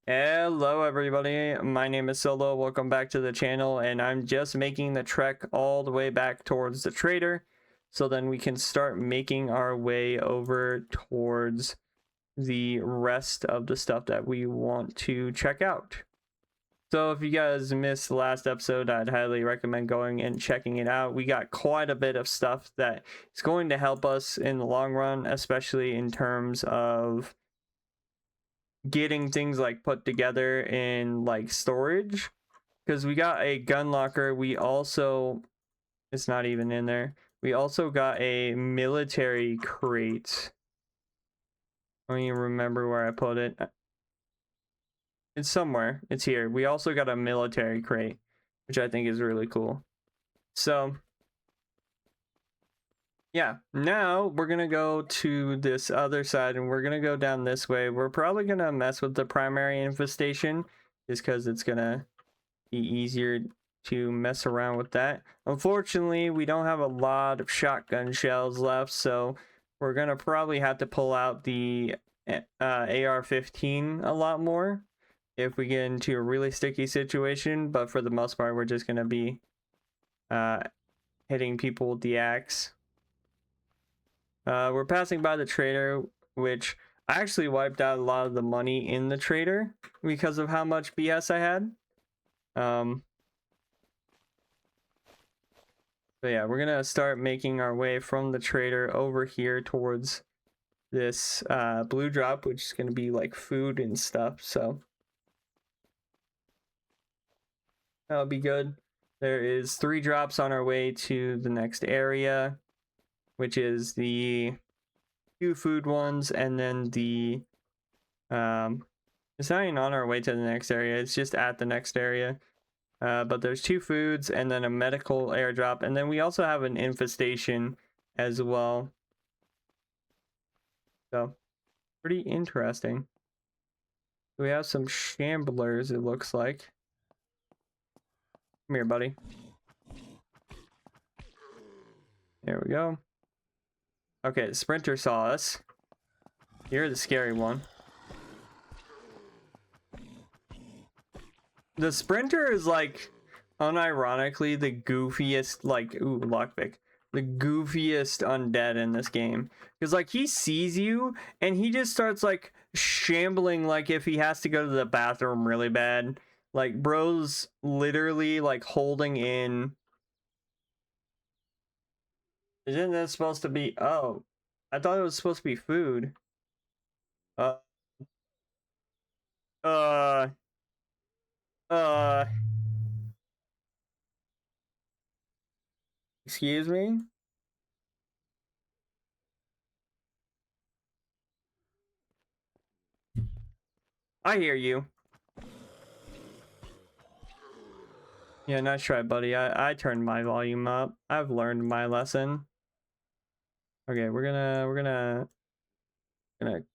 Hello everybody, my name is Solo, welcome back to the channel, and I'm just making the trek all the way back towards the trader, so then we can start making our way over towards the rest of the stuff that we want to check out. So if you guys missed the last episode, I'd highly recommend going and checking it out. We got quite a bit of stuff that is going to help us in the long run, especially in terms of getting things like put together in like storage, because we got a gun locker. We also, it's not even in there, we also got a military crate. I don't even remember where I put it. It's somewhere. It's here. We also got a military crate, which I think is really cool. So yeah, now we're gonna go to this other side and we're gonna go down this way. We're probably gonna mess with the primary infestation just because it's gonna be easier to mess around with that. Unfortunately, we don't have a lot of shotgun shells left, so we're gonna probably have to pull out the AR-15 a lot more if we get into a really sticky situation, but for the most part we're just gonna be hitting people with the axe. We're passing by the trader, which I actually wiped out a lot of the money in the trader because of how much BS I had. So yeah, we're gonna start making our way from the trader over here towards this blue drop, which is gonna be like food and stuff, so that'll be good. There is 3 drops on our way to the next area, which is the 2 food ones, and then the it's not even on our way to the next area, it's just at the next area. But there's 2 foods and then a medical airdrop, and then we also have an infestation as well. So pretty interesting. We have some shamblers, it looks like. Come here, buddy. There we go. Okay, the sprinter saw us. You're the scary one. The sprinter is like unironically the goofiest, like, ooh, lockpick, the goofiest undead in this game, because like he sees you and he just starts like shambling like if he has to go to the bathroom really bad. Like bro's literally like holding in. Isn't that supposed to be? Oh, I thought it was supposed to be food. uh uh uh Excuse me. I hear you. Yeah, nice try, buddy. I turned my volume up. I've learned my lesson. Okay, we're gonna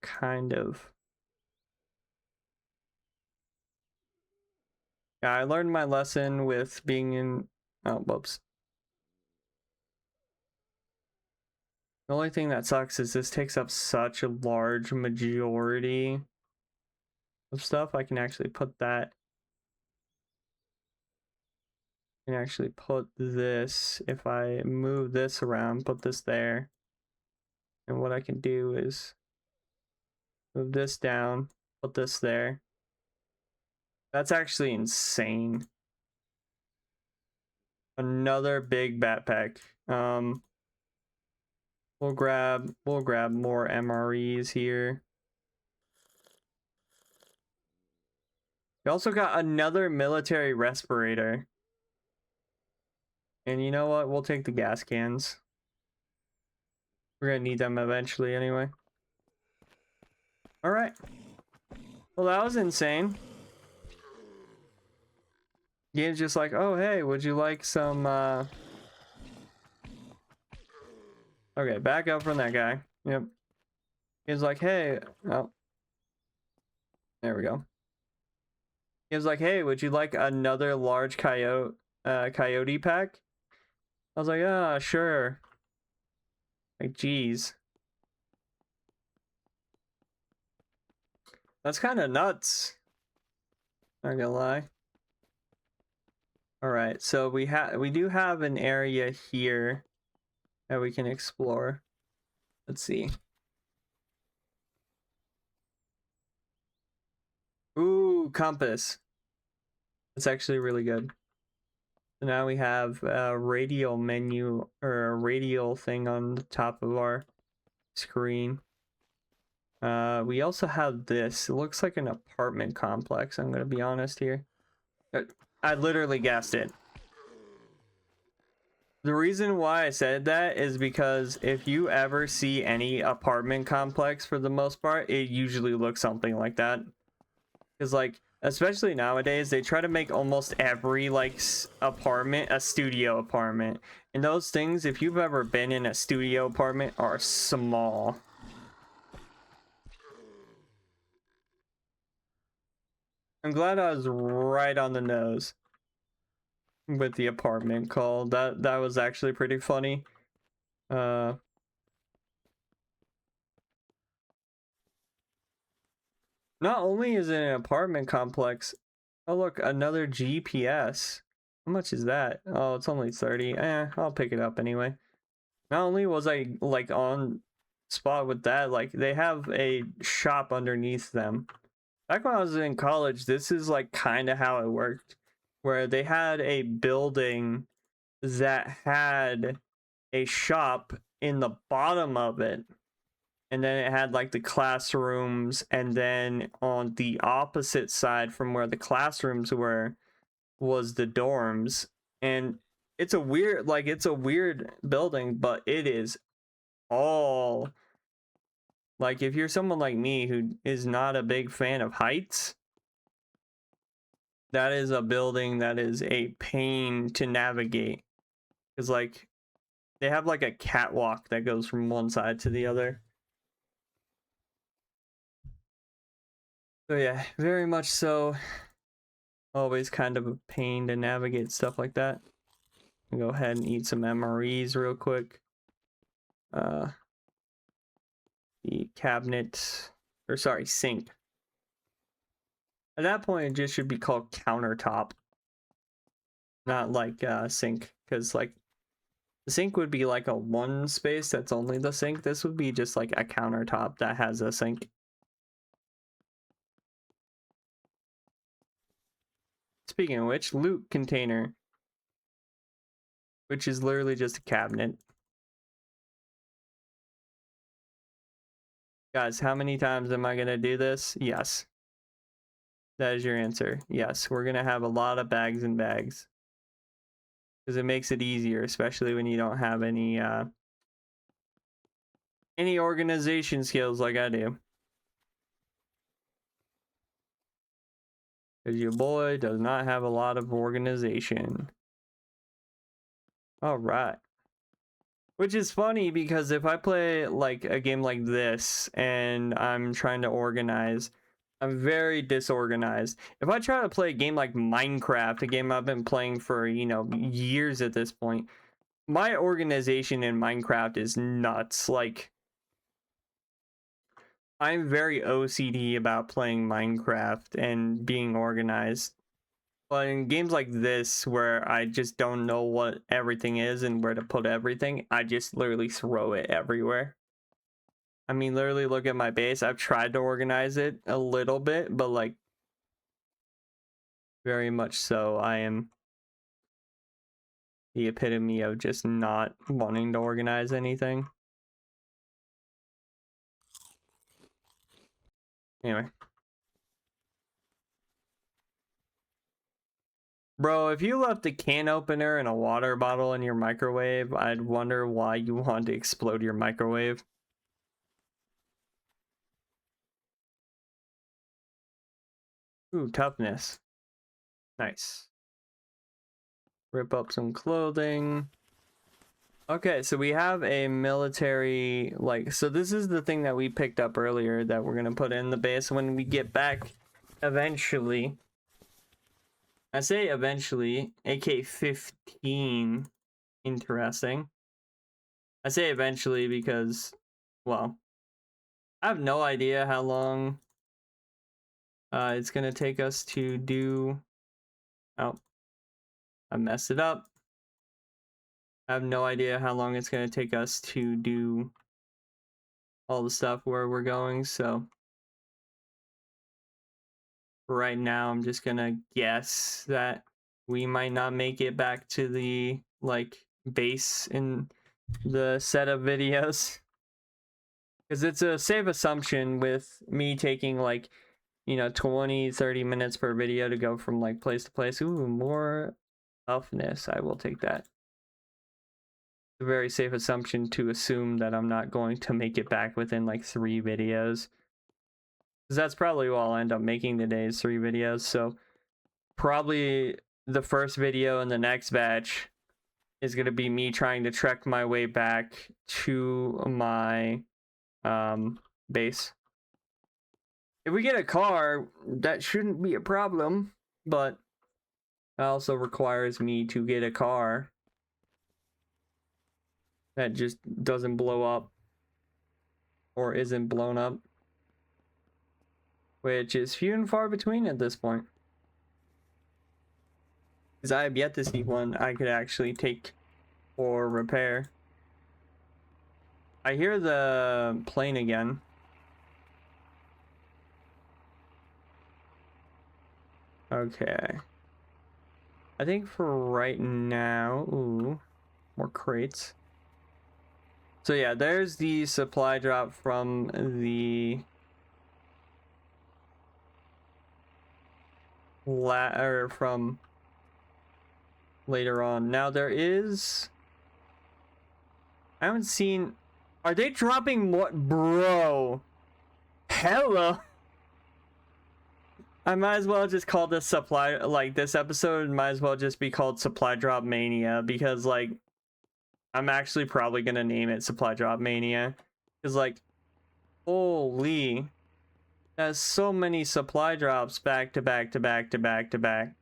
kind of. Yeah, I learned my lesson with being in. Oh, whoops. The only thing that sucks is this takes up such a large majority of stuff. I can actually put that. I can actually put this, if I move this around, put this there. And what I can do is move this down, put this there. That's actually insane. Another big backpack. We'll grab more MREs here. We also got another military respirator. And you know what? We'll take the gas cans. We're gonna need them eventually anyway. Alright. Well, that was insane. Game's just like, oh hey, would you like some Okay, back up from that guy. Yep. He's like, hey, oh. There we go. He was like, hey, would you like another large coyote pack? I was like, ah, sure. Like, geez. That's kind of nuts. Not gonna lie. All right, so we do have an area here that we can explore. Let's see. Ooh, compass. It's actually really good. So now we have a radial menu or a radial thing on the top of our screen. We also have this. It looks like an apartment complex. I'm gonna be honest here. I literally guessed it. The reason why I said that is because if you ever see any apartment complex, for the most part, it usually looks something like that. Because, like, especially nowadays, they try to make almost every, like, apartment a studio apartment. And those things, if you've ever been in a studio apartment, are small. I'm glad I was right on the nose with the apartment call. That was actually pretty funny. Not only is it an apartment complex, oh look, another GPS. How much is that? Oh, it's only 30. I'll pick it up anyway. Not only was I like on spot with that, like they have a shop underneath them. Back when I was in college, this is like kind of how it worked, where they had a building that had a shop in the bottom of it, and then it had like the classrooms, and then on the opposite side from where the classrooms were was the dorms. And it's a weird building, but it is all like, if you're someone like me who is not a big fan of heights, that is a building that is a pain to navigate, because like they have like a catwalk that goes from one side to the other. So yeah, very much so. Always kind of a pain to navigate stuff like that. I'll go ahead and eat some MREs real quick. The cabinet, or sorry, sink. At that point, it just should be called countertop, not like sink, because like the sink would be like a one space that's only the sink. This would be just like a countertop that has a sink. Speaking of which, loot container, which is literally just a cabinet. Guys, how many times am I gonna do this? Yes. That is your answer. Yes, we're gonna have a lot of bags and bags, because it makes it easier, especially when you don't have any organization skills like I do. Because your boy does not have a lot of organization. All right. Which is funny, because if I play like a game like this and I'm trying to organize, I'm very disorganized. If I try to play a game like Minecraft, a game I've been playing for, you know, years at this point, my organization in Minecraft is nuts. Like, I'm very OCD about playing Minecraft and being organized. But in games like this, where I just don't know what everything is and where to put everything, I just literally throw it everywhere. I mean, literally look at my base. I've tried to organize it a little bit, but like, very much so, I am the epitome of just not wanting to organize anything. Anyway. Bro, if you left a can opener and a water bottle in your microwave, I'd wonder why you want to explode your microwave. Ooh, toughness. Nice. Rip up some clothing. Okay, so we have a military, like, so this is the thing that we picked up earlier that we're gonna put in the base when we get back eventually. I say eventually, AK-15. Interesting. I say eventually because, well, I have no idea how long It's gonna take us to do... Oh, I messed it up. I have no idea how long it's gonna take us to do all the stuff where we're going, so right now I'm just gonna guess that we might not make it back to the like base in the set of videos, because it's a safe assumption with me taking like, you know, 20-30 minutes per video to go from like place to place. Ooh, more toughness. I will take that. It's a very safe assumption to assume that I'm not going to make it back within like 3 videos, because that's probably what I'll end up making today, is 3 videos. So probably the first video in the next batch is going to be me trying to trek my way back to my base. If we get a car, that shouldn't be a problem, but it also requires me to get a car that just doesn't blow up or isn't blown up, which is few and far between at this point, because I have yet to see one I could actually take for repair. I hear the plane again. Okay. I think for right now... Ooh, more crates. So yeah, there's the supply drop from the... from later on. Now there is... I haven't seen... Are they dropping what? Bro! Hello! I might as well just call this supply... Like, this episode might as well just be called Supply Drop Mania, because, like, I'm actually probably gonna name it Supply Drop Mania. Because, like, holy... There's so many supply drops back to back to back to back to back.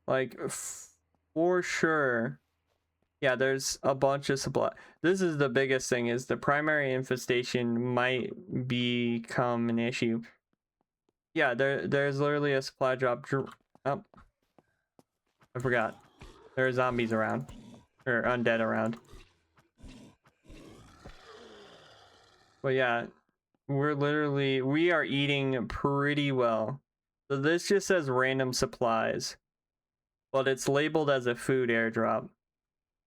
Like, for sure. Yeah, there's a bunch of supply. This is the biggest thing, is the primary infestation might become an issue. Yeah, there's literally a supply drop. Oh, I forgot. There are zombies around. Or undead around. But yeah, we are eating pretty well. So this just says random supplies, but it's labeled as a food airdrop.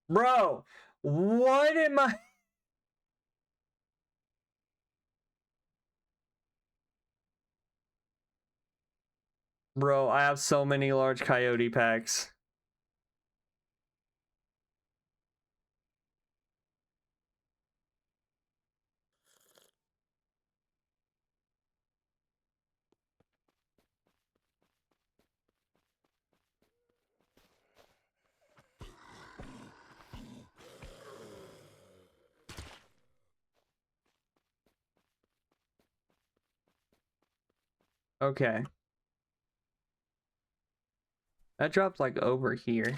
Bro, what am I? Bro, I have so many large coyote packs. Okay. That dropped like over here.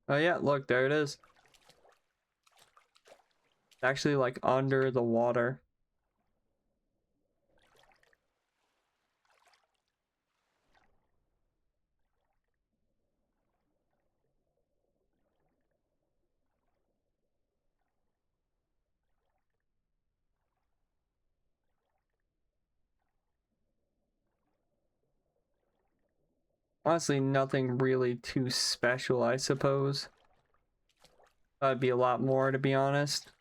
Oh yeah, look, there it is. It's actually like under the water. Honestly, nothing really too special, I suppose. That'd be a lot more, to be honest.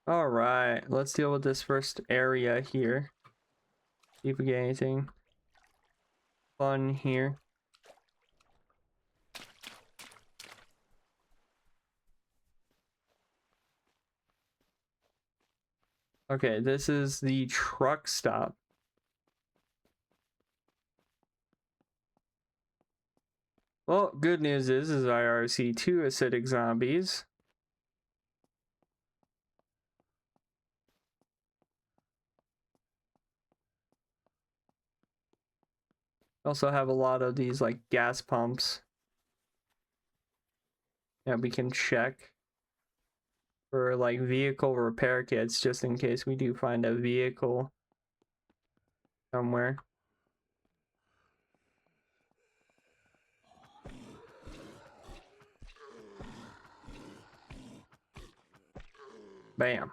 Alright, let's deal with this first area here. See if we get anything fun here. Okay, this is the truck stop. Well, good news is I already see 2 acidic zombies. Also have a lot of these like gas pumps. Yeah, we can check for like vehicle repair kits just in case we do find a vehicle somewhere. Bam.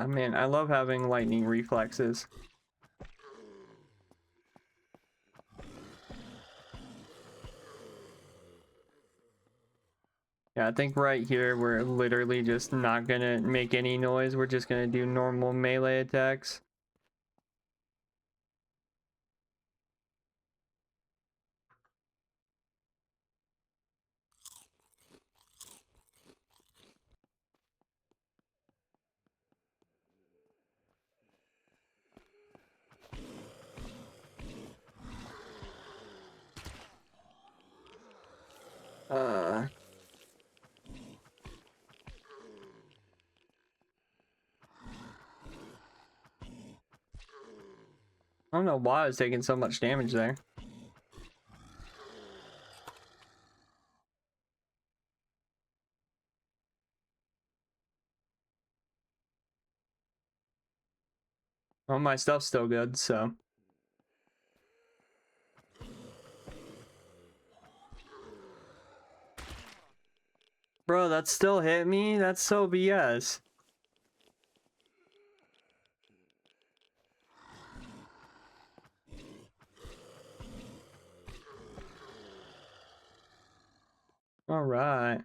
Man, I love having lightning reflexes. Yeah, I think right here we're literally just not gonna make any noise. We're just gonna do normal melee attacks. I don't know why I was taking so much damage there. Well, my stuff's still good, so. Bro, that still hit me? That's so BS. Alright.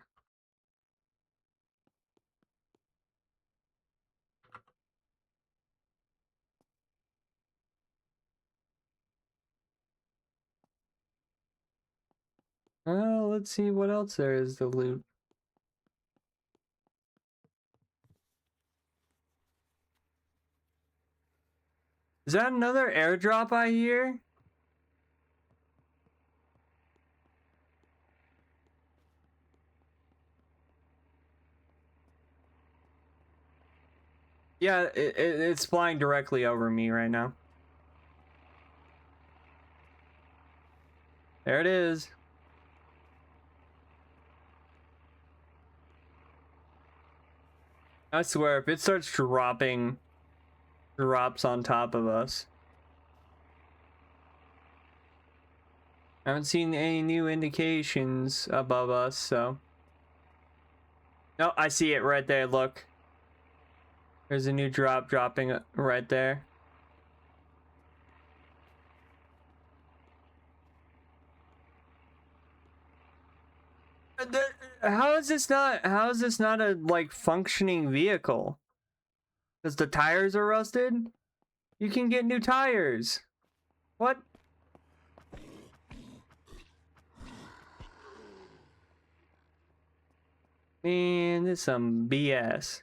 Let's see what else there is to loot. Is that another airdrop I hear? Yeah, it's flying directly over me right now. There it is. I swear, if it starts dropping drops on top of us. I haven't seen any new indications above us, so. No, I see it right there, look. There's a new drop dropping right there. How is this not a like functioning vehicle? Because the tires are rusted? You can get new tires. What? Man, this is some BS.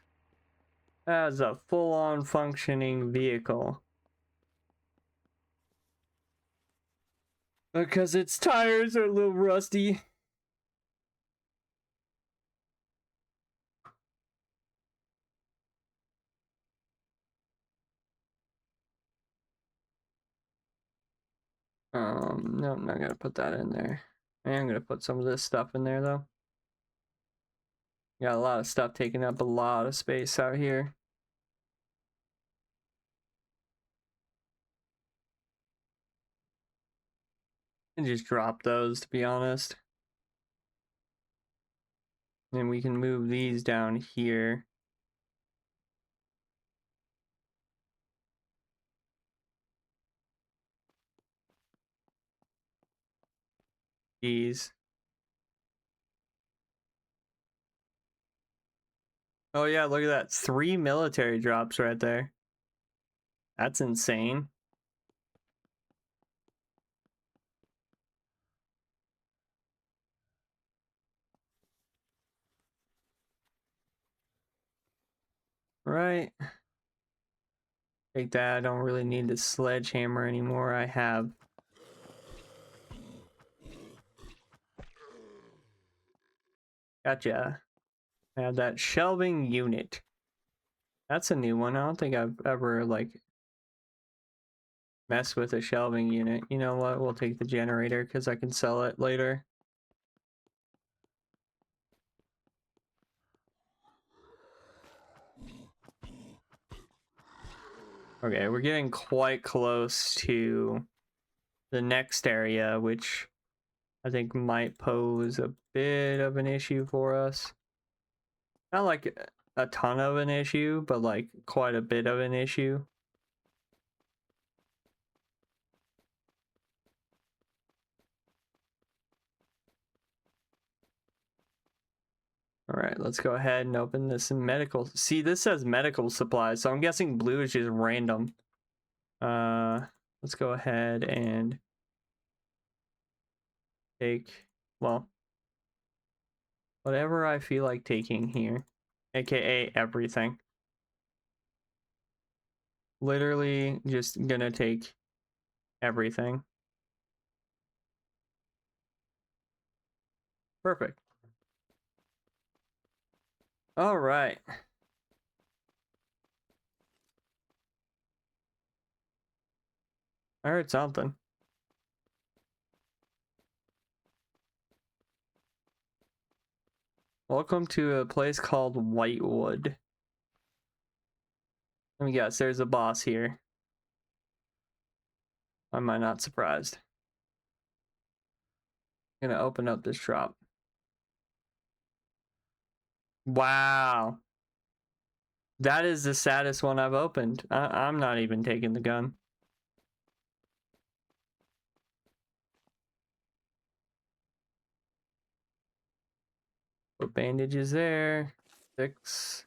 That is a full-on functioning vehicle. Because its tires are a little rusty. No, I'm not gonna put that in there. I am gonna put some of this stuff in there though. Got a lot of stuff taking up a lot of space out here. And just drop those, to be honest. And we can move these down here. These. Oh yeah, look at that. 3 military drops right there. That's insane. Right. Take that. I don't really need the sledgehammer anymore. I have Gotcha. I have that shelving unit. That's a new one. I don't think I've ever like messed with a shelving unit. You know what? We'll take the generator because I can sell it later. Okay, we're getting quite close to the next area, which I think might pose a bit of an issue for us. Not like a ton of an issue, but like quite a bit of an issue. All right, let's go ahead and open this medical. See, this says medical supplies, so I'm guessing blue is just random. Let's go ahead and take, well, whatever I feel like taking here, aka everything. Literally just gonna take everything. Perfect. All right. I heard something. Welcome to a place called Whitewood. Let me guess, there's a boss here. Am I not surprised? I'm gonna open up this shop. Wow. That is the saddest one I've opened. I'm not even taking the gun. Put bandages there. 6.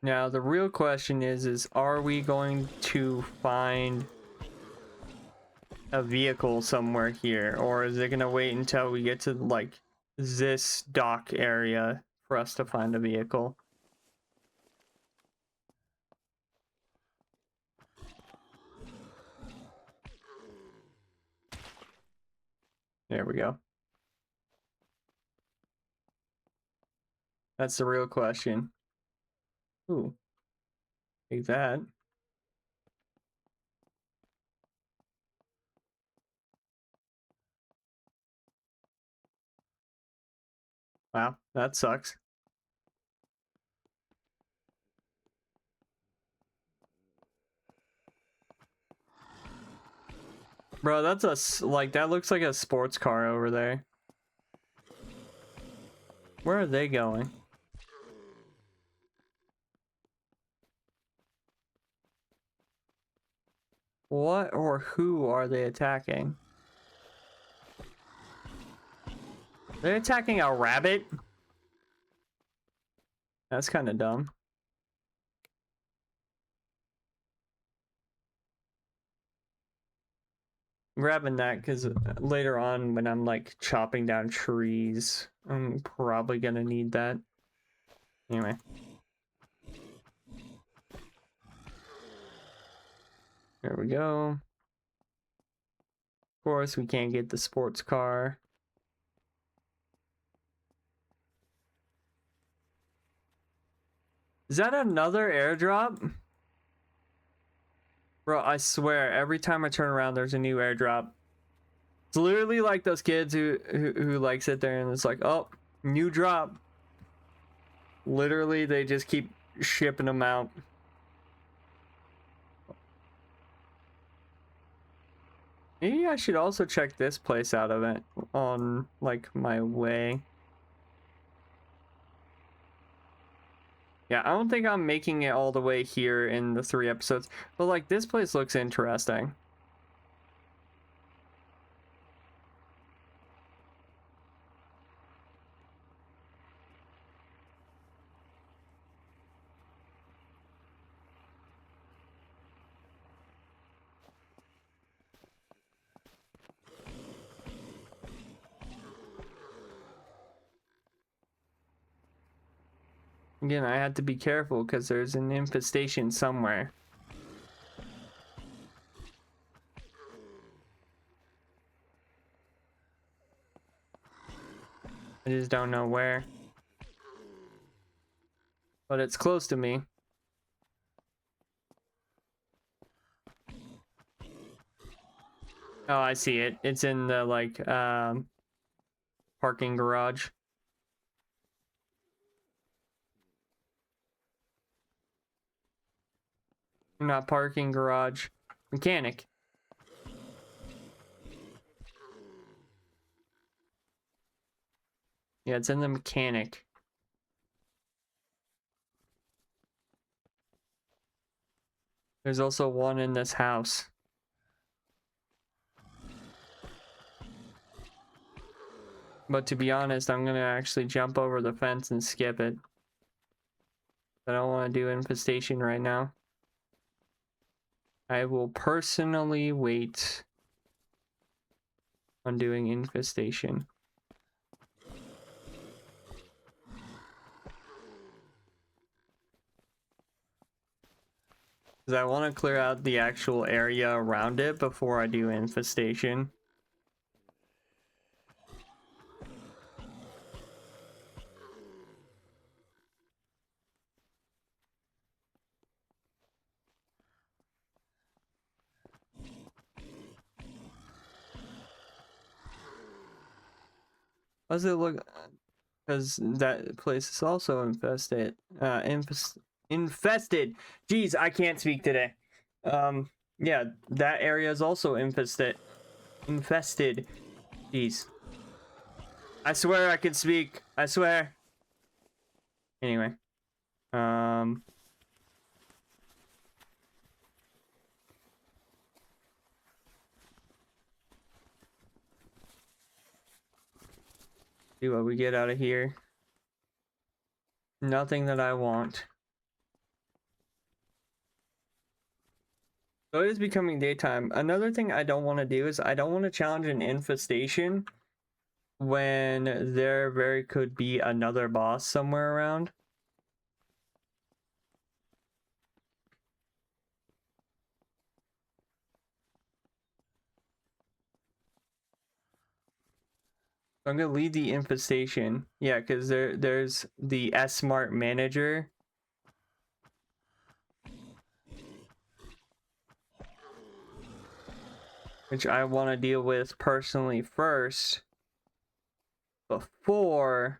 Now the real question is are we going to find a vehicle somewhere here, or is it gonna wait until we get to like this dock area for us to find a vehicle? There we go. That's the real question. Ooh. Take that. Wow, that sucks. Bro, that's like, that looks like a sports car over there. Where are they going? What or who are they attacking? They're attacking a rabbit? That's kind of dumb. I'm grabbing that because later on when I'm like chopping down trees, I'm probably gonna need that. Anyway. There we go. Of course, we can't get the sports car. Is that another airdrop? Bro, I swear, every time I turn around, there's a new airdrop. It's literally like those kids who like sit there and it's like, oh, new drop. Literally, they just keep shipping them out. Maybe I should also check this place out of it on like my way. Yeah, I don't think I'm making it all the way here in the 3 episodes, but like this place looks interesting. Again, I had to be careful because there's an infestation somewhere. I just don't know where. But it's close to me. Oh, I see it. It's in the, like, parking garage. Not parking garage. Mechanic. Yeah, it's in the mechanic. There's also one in this house. But to be honest, I'm gonna actually jump over the fence and skip it. I don't want to do infestation right now. I will personally wait on doing infestation. Because I want to clear out the actual area around it before I do infestation. How does it look? Because that place is also infested. Infested. Jeez, I can't speak today. Yeah, that area is also infested. Infested. Jeez. I swear I can speak. I swear. Anyway. See what we get out of here. Nothing that I want. So it is becoming daytime. Another thing I don't want to do is I don't want to challenge an infestation when there very could be another boss somewhere around. I'm gonna lead the infestation. Yeah, because there's the S-Smart manager. Which I want to deal with personally first. Before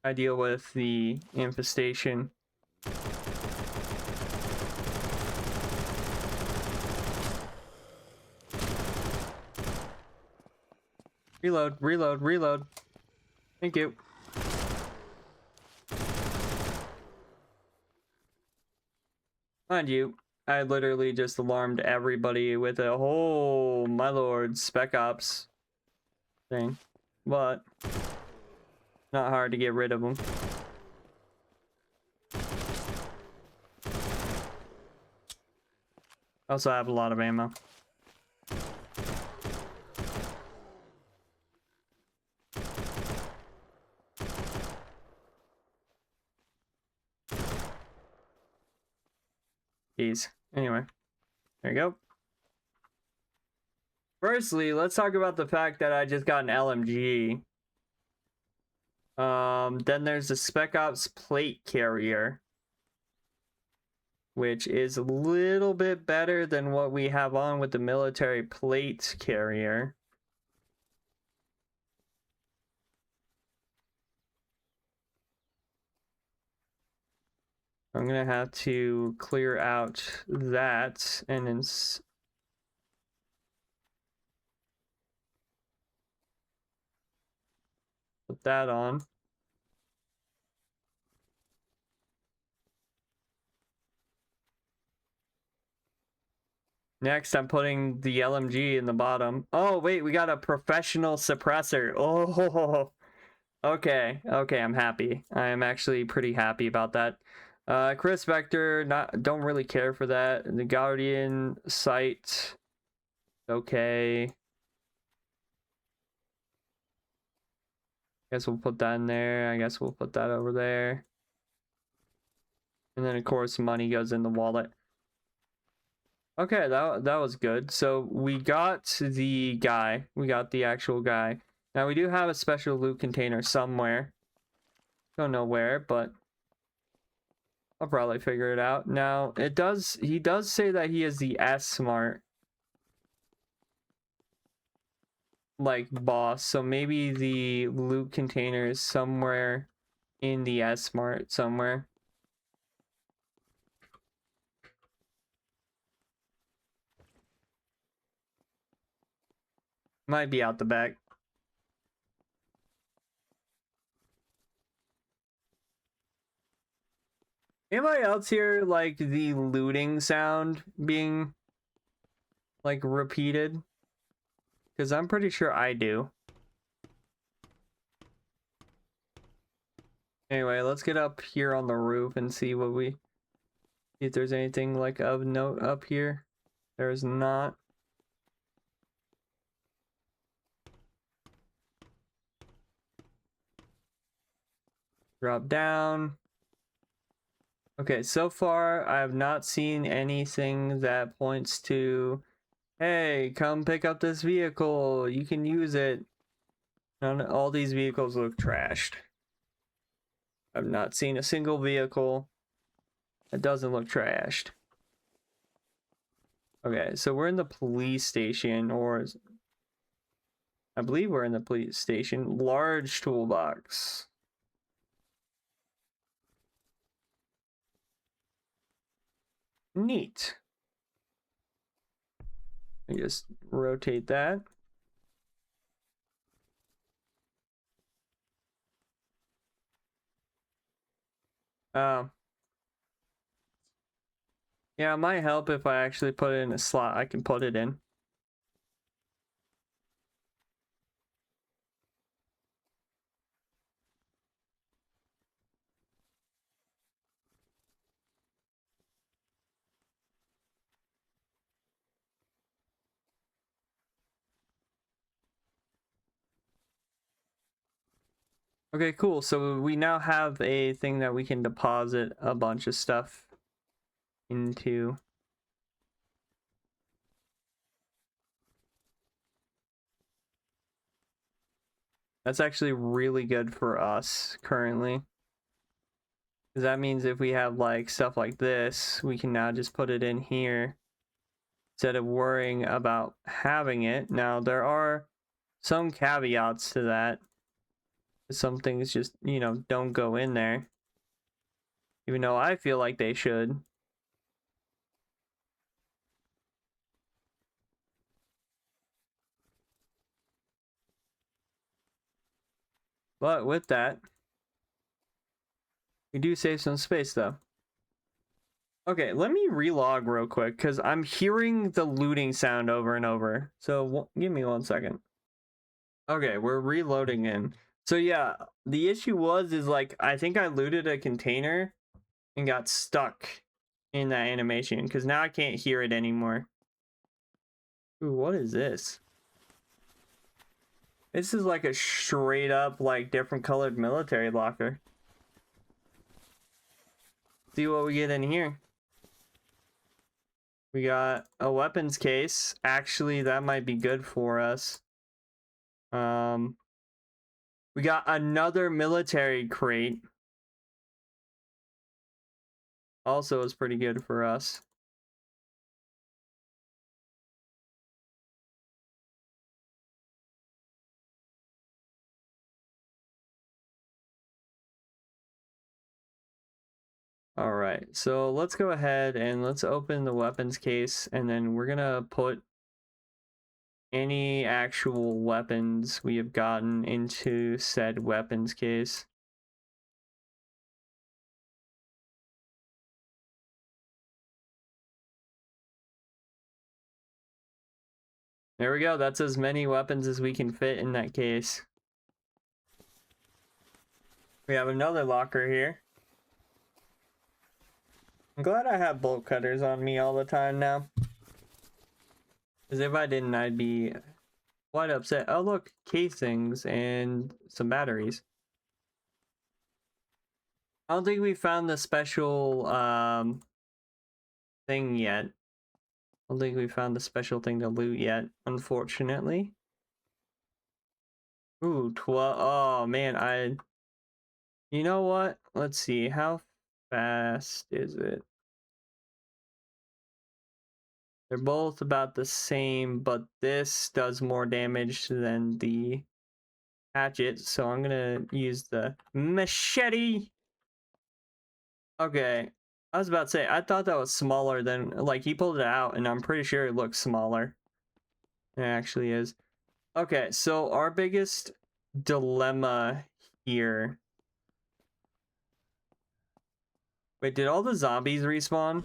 I deal with the infestation. Reload, reload, reload. Thank you. Mind you, I literally just alarmed everybody with a whole, my lord, Spec Ops thing. But not hard to get rid of them. Also, I have a lot of ammo. Jeez. Anyway, there you go. Firstly, let's talk about the fact that I just got an LMG. Then there's the Spec Ops plate carrier, which is a little bit better than what we have on with the military plate carrier. I'm gonna have to clear out that and then put that on. Next, I'm putting the LMG in the bottom. Oh, wait, we got a professional suppressor. Oh, okay, okay, I'm happy. I am actually pretty happy about that. Chris Vector, don't really care for that. The Guardian sight, okay. Guess we'll put that in there. I guess we'll put that over there. And then, of course, money goes in the wallet. Okay, that was good. So we got the guy. We got the actual guy. Now we do have a special loot container somewhere. Don't know where, but I'll probably figure it out. Now he does say that he is the S smart like boss, so maybe the loot container is somewhere in the S smart somewhere. Might be out the back. Anybody else hear like the looting sound being like repeated? Because I'm pretty sure I do. Anyway, let's get up here on the roof and see what see if there's anything like of note up here. There's not. Drop down. Okay, so far I have not seen anything that points to, hey, come pick up this vehicle. You can use it. All these vehicles look trashed. I've not seen a single vehicle that doesn't look trashed. Okay, so we're in the police station, or I believe we're in the police station. Large toolbox. Neat. I just rotate that. Yeah, it might help if I actually put it in a slot I can put it in. Okay, cool. So we now have a thing that we can deposit a bunch of stuff into. That's actually really good for us currently. Because that means if we have like stuff like this, we can now just put it in here instead of worrying about having it. Now, there are some caveats to that. Some things just, you know, don't go in there. Even though I feel like they should. But with that, we do save some space though. Okay, let me relog real quick because I'm hearing the looting sound over and over. So give me 1 second. Okay, we're reloading in. So yeah, the issue is like I think I looted a container and got stuck in that animation because now I can't hear it anymore. Ooh, what is this? This is like a straight up like different colored military locker. See what we get in here. We got a weapons case. Actually, that might be good for us. We got another military crate. Also is pretty good for us. All right, so let's go ahead and let's open the weapons case, and then we're gonna put any actual weapons we have gotten into said weapons case. There we go. That's as many weapons as we can fit in that case. We have another locker here. I'm glad I have bolt cutters on me all the time now. Because if I didn't, I'd be quite upset. Oh, look, casings and some batteries. I don't think we found the special thing yet. don't think we found the special thing to loot yet, unfortunately. Ooh, 12. Oh man, you know what? Let's see. How fast is it? They're both about the same, but this does more damage than the hatchet, so I'm gonna use the machete. Okay. I was about to say, I thought that was smaller than, like, he pulled it out, and I'm pretty sure it looks smaller. It actually is. Okay, so our biggest dilemma here. Wait, did all the zombies respawn?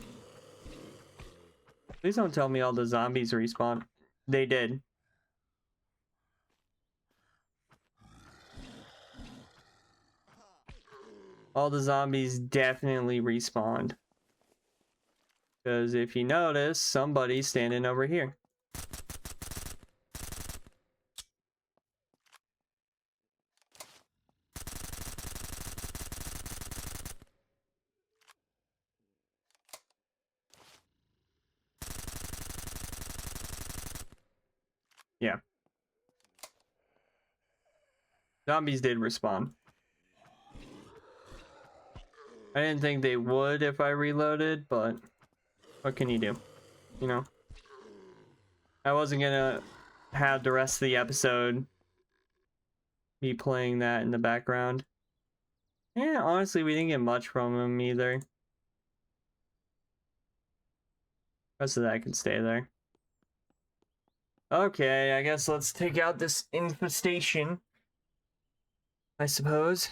Please don't tell me all the zombies respawn. They did. All the zombies definitely respawned. Because if you notice, somebody's standing over here. Yeah. Zombies did respawn. I didn't think they would if I reloaded, but what can you do? You know? I wasn't gonna have the rest of the episode be playing that in the background. Yeah, honestly, we didn't get much from him either. Rest of that can stay there. Okay, I guess let's take out this infestation, I suppose.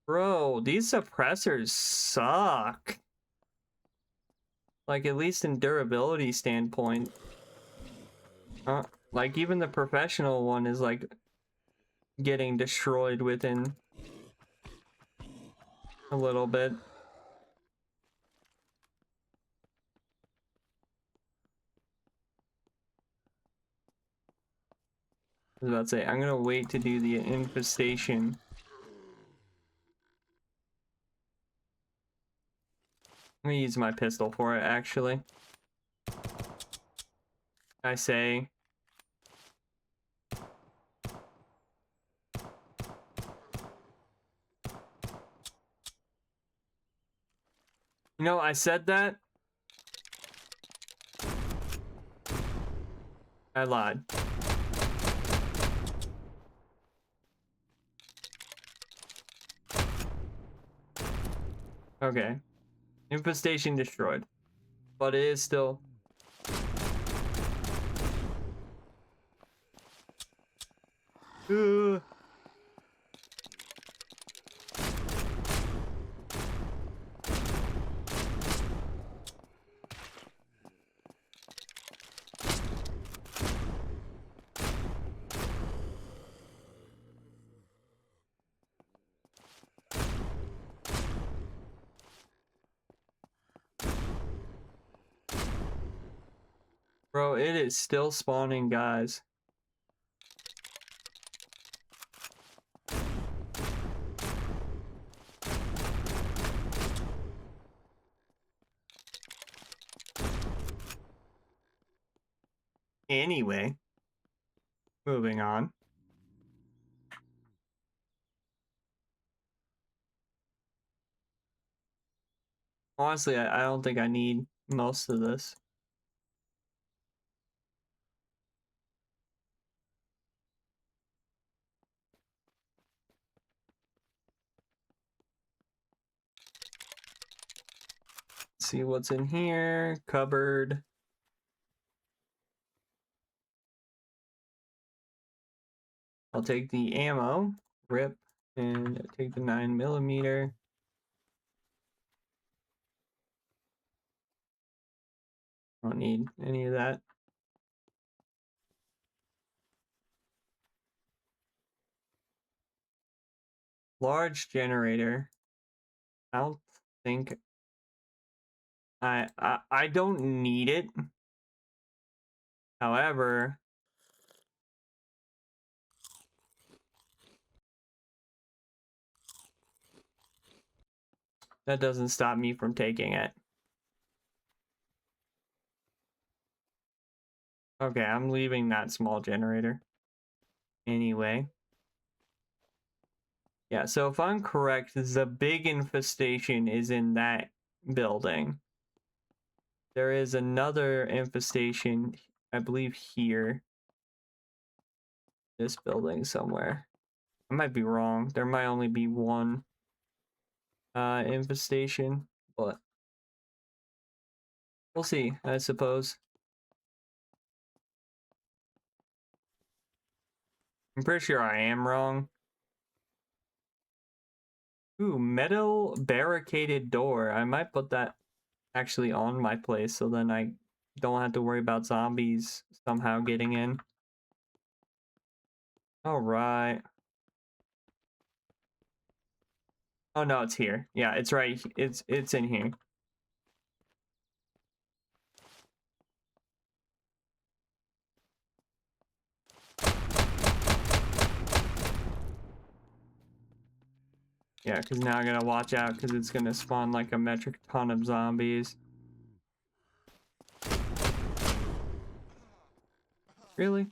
Bro, these suppressors suck. Like, at least in durability standpoint. Like, even the professional one is, like, getting destroyed within a little bit. I was about to say, I'm gonna wait to do the infestation. I'm gonna use my pistol for it, actually. I say. You know, I said that. I lied. Okay. Infestation destroyed. But it is still... Bro, it is still spawning, guys. Anyway, moving on. Honestly, I don't think I need most of this. Let's see what's in here. Cupboard. I'll take the ammo. Rip. And take the 9mm. I don't need any of that. Large generator. I don't think I don't need it. However, that doesn't stop me from taking it. Okay, I'm leaving that small generator. Anyway. Yeah, so if I'm correct, the big infestation is in that building. There is another infestation, I believe, here. This building somewhere. I might be wrong. There might only be one infestation, but we'll see, I suppose. I'm pretty sure I am wrong. Ooh, metal barricaded door. I might put that actually on my place so then I don't have to worry about zombies somehow getting in. All right. Oh no, it's here. Yeah, it's right. It's in here. Yeah, because now I gotta watch out because it's gonna spawn like a metric ton of zombies. Really?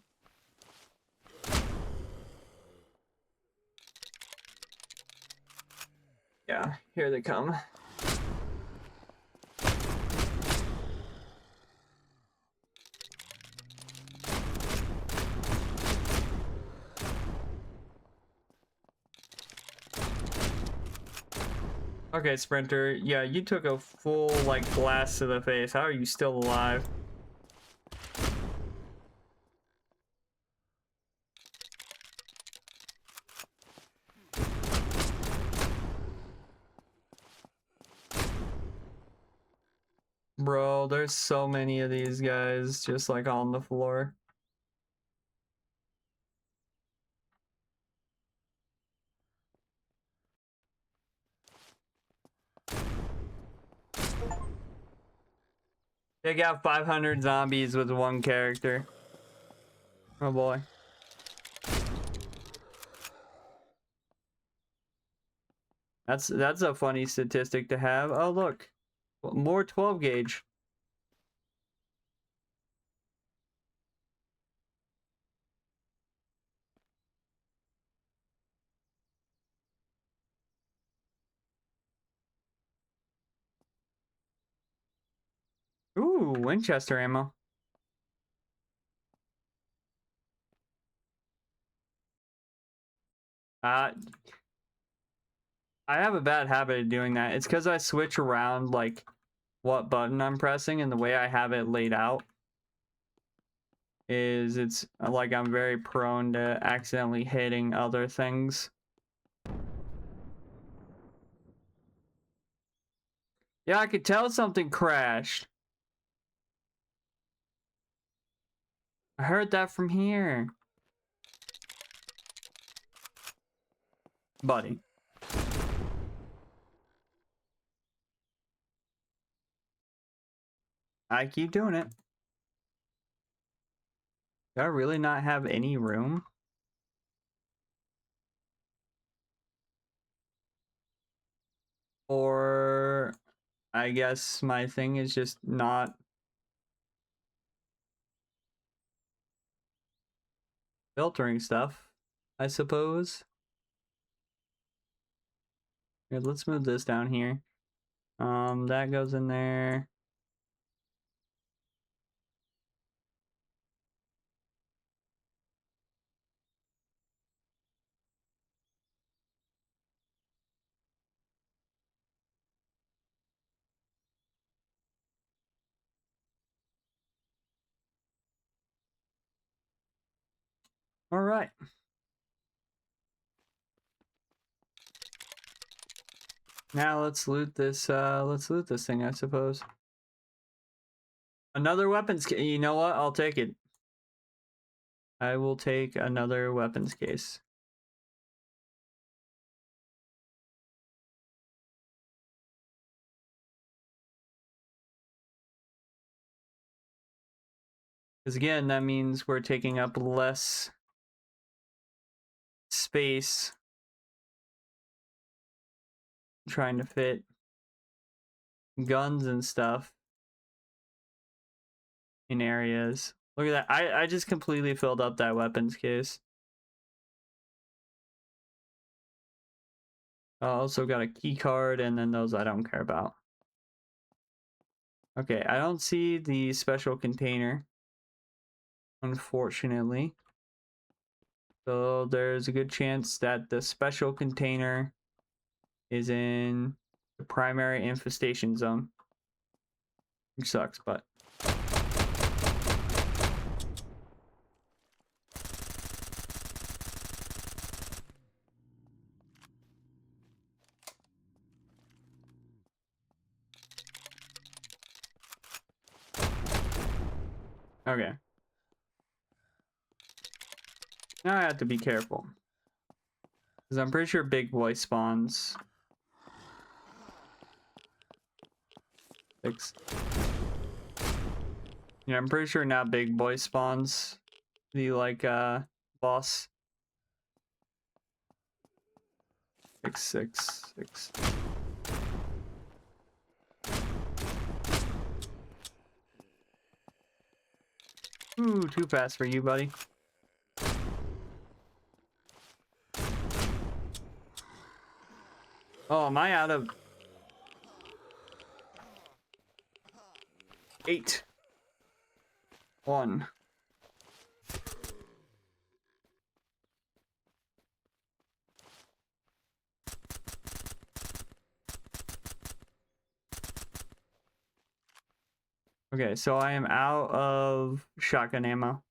Yeah, here they come. Okay, Sprinter. Yeah, you took a full, like, blast to the face. How are you still alive? Bro, there's so many of these guys just, like, on the floor. They got 500 zombies with one character. Oh boy. That's a funny statistic to have. Oh look, more 12 gauge. Ooh, Winchester ammo. Uh, I have a bad habit of doing that. It's because I switch around like what button I'm pressing, and the way I have it laid out is it's like I'm very prone to accidentally hitting other things. Yeah, I could tell something crashed. I heard that from here. Buddy. I keep doing it. Do I really not have any room? Or I guess my thing is just not filtering stuff, I suppose. Here, let's move this down here. That goes in there. All right. Now let's loot this thing, I suppose. Another weapons case. You know what? I'll take it. I will take another weapons case. Because again, that means we're taking up less space trying to fit guns and stuff in areas. Look at that. I just completely filled up that weapons case. I also got a key card, and then those I don't care about. Okay, I don't see the special container, unfortunately. So there's a good chance that the special container is in the primary infestation zone. Which sucks, but... Okay. Now I have to be careful. Because I'm pretty sure big boy spawns. 6. Yeah, I'm pretty sure now big boy spawns the, like, boss. 6, 6, 6. Ooh, too fast for you, buddy. Oh, am I out of... 8. 1. Okay, so I am out of shotgun ammo.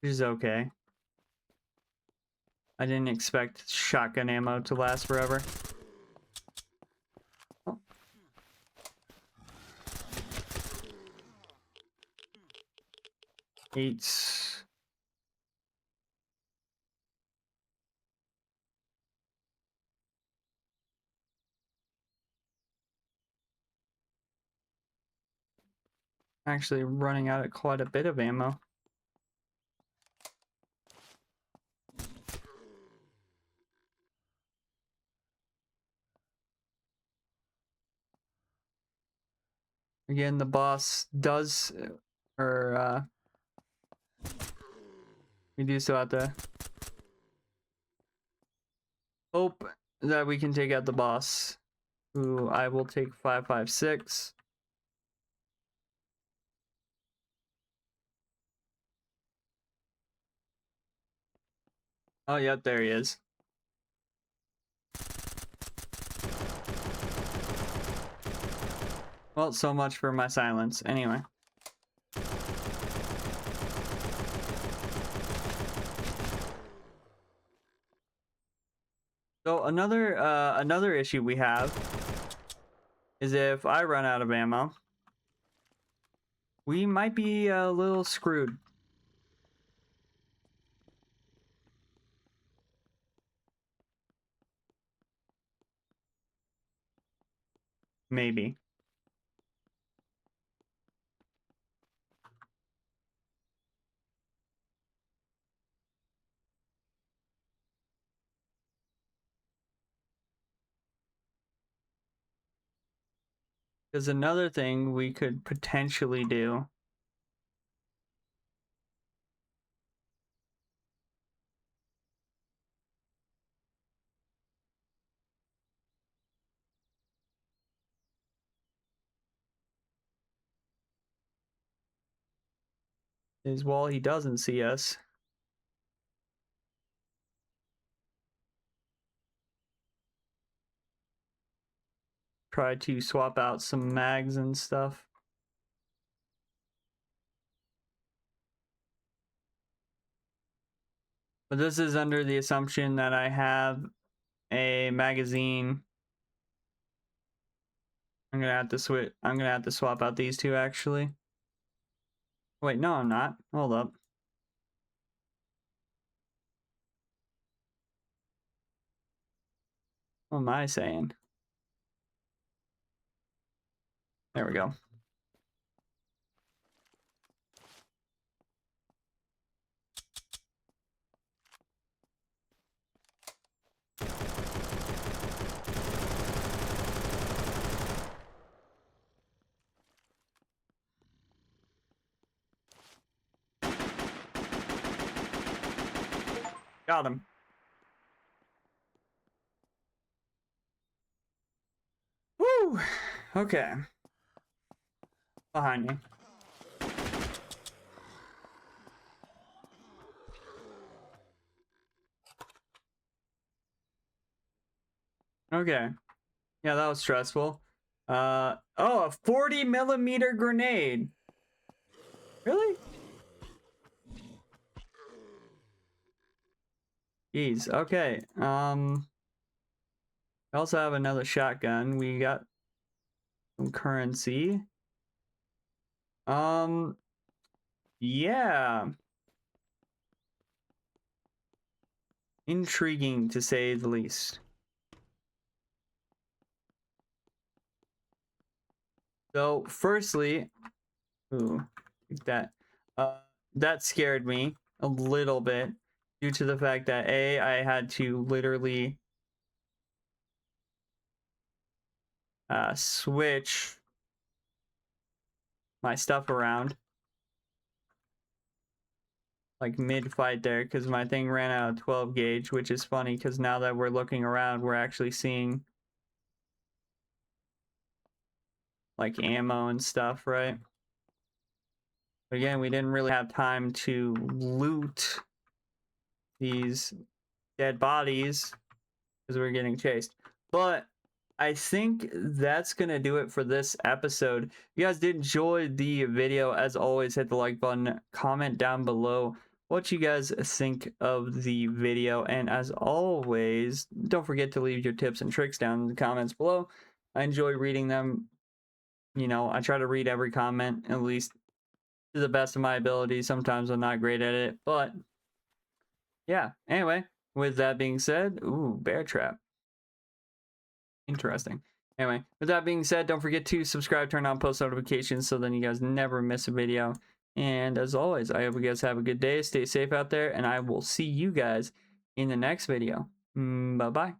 Which is okay. I didn't expect shotgun ammo to last forever. Oh. Eight. Actually running out of quite a bit of ammo. Again, the boss does, we do still have to hope that we can take out the boss, who I will take 556. Oh, yep, there he is. Well, so much for my silence. Anyway. So another issue we have is if I run out of ammo, we might be a little screwed. Maybe. Because another thing we could potentially do is, while he doesn't see us, try to swap out some mags and stuff. But this is under the assumption that I have a magazine. I'm gonna have to switch. I'm gonna have to swap out these two actually. Wait, no, I'm not. Hold up. What am I saying? There we go. Got him. Woo! Okay. Behind me. Okay. Yeah, that was stressful. Oh, a 40mm grenade. Really? Jeez. Okay. I also have another shotgun. We got some currency. Yeah. Intriguing to say the least. So, firstly, ooh, that that scared me a little bit due to the fact that I had to literally switch my stuff around like mid-fight there because my thing ran out of 12 gauge, which is funny because now that we're looking around, we're actually seeing like ammo and stuff, right? But again, we didn't really have time to loot these dead bodies because we were getting chased. But I think that's gonna do it for this episode. If you guys did enjoy the video, as always, hit the like button, comment down below what you guys think of the video, and as always, don't forget to leave your tips and tricks down in the comments below. I enjoy reading them. You know, I try to read every comment, at least to the best of my ability. Sometimes I'm not great at it, but yeah. Anyway, with that being said, ooh, bear trap. Interesting. Anyway, with that being said, don't forget to subscribe, turn on post notifications so then you guys never miss a video. And as always, I hope you guys have a good day. Stay safe out there, and I will see you guys in the next video. Bye-bye.